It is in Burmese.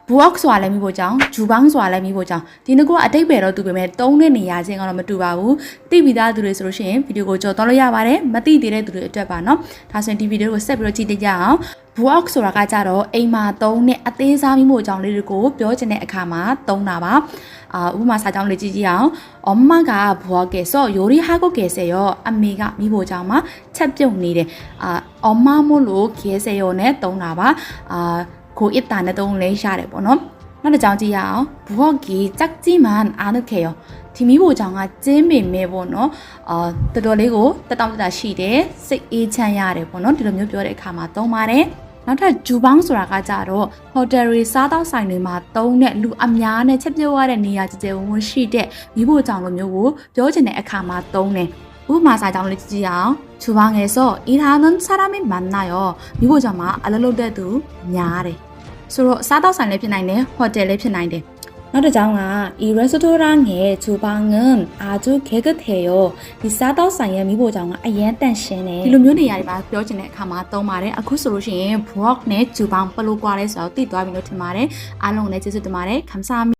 buok ဆိုတာလည်းမိဖို့ကြောင့် jubang ဆိုတာလည်းမိဖို့ကြောင့်ဒီနှစ်ခုကအတိတ်ပဲတော့တူပေမဲ့တုံးတဲ့နေရာချင်းကတော့မတူပါဘူးသိပြီးသားသူတွေဆိုလို့ရှိရင်ဗီဒီယိုကိုကြော်တော့လို့ရပါတယ်မသိသေးတဲ့သူတွေအတွက်ပါเนาะဒါဆိုရင်ဒီဗီဒီယိုကိုဆက်ပြီးတော့ကြည့်ကြအောင် buok ဆိုတာကကြတော့အိမ်မှာသုံးတဲ့အသေးစားမိဖို့ကြောင့်လေးတွေကိုပြောချင်တဲ့အခါမှာသုံးတာပါဥပမာစာကြောင်းလေးကြည့်ကြည့်အောင်엄마가 부엌에서 요리하고 계세요. 아미가 미보자마 찹종니래. 엄마 몰로 계세요네 동나봐. 고 있다네 동네 샤래 보노. 나도 장지야. 부엌이 작지만 아늑해요. 디미보장아 찜메메 보노. 뜨돌리고 따담따다 시대 식이찬야래 보노. 디로묘 뼈래 가마 동마래. နောက်ထပ်ဂျူဘောင်းဆိုတာကကြတော့ဟိုတယ်ရီစားတောက်ဆိုင်တွေမှာတုံးတဲ့လူအများနဲ့ချက်ပြုတ်ရတဲ့နေရာကြကြဝန်းဝန်းရှိတဲ့မိဖို့ကြောင့်လိုမျိုးကိုပြောချင်တဲ့အခါမှာတုံးတယ်ဥပမာစာကြောင်းလေးကြည့်အောင်ဂျူဘောင်း에서 일하는 사람이 많나요မိဖို့ကြောင့်မှာအလုပ်လုပ်တဲ့သူများတယ်ဆိုတော့စားတောက်ဆိုင်လည်းဖြစ်နိုင်တယ်ဟိုတယ်လည်းဖြစ်နိုင်တယ်နောက်တစ်ကြောင်းက이 레스토랑의 주방은 아주 깨끗해요. 이 사도상의 미보장은 아예 단신해. ဒီလိုမျိုးနေရာတွေမှာပြောချင်တဲ့အခါမှာသုံးပါတယ်အခုဆိုလို့ရှိရင် buok နဲ့ 주방 ဘယ်လိုကွာလဲဆိုတော့သိသွားပြီလို့ထင်ပါတယ်အားလုံးလည်းကျေးဇူးတင်ပါတယ်감사합니다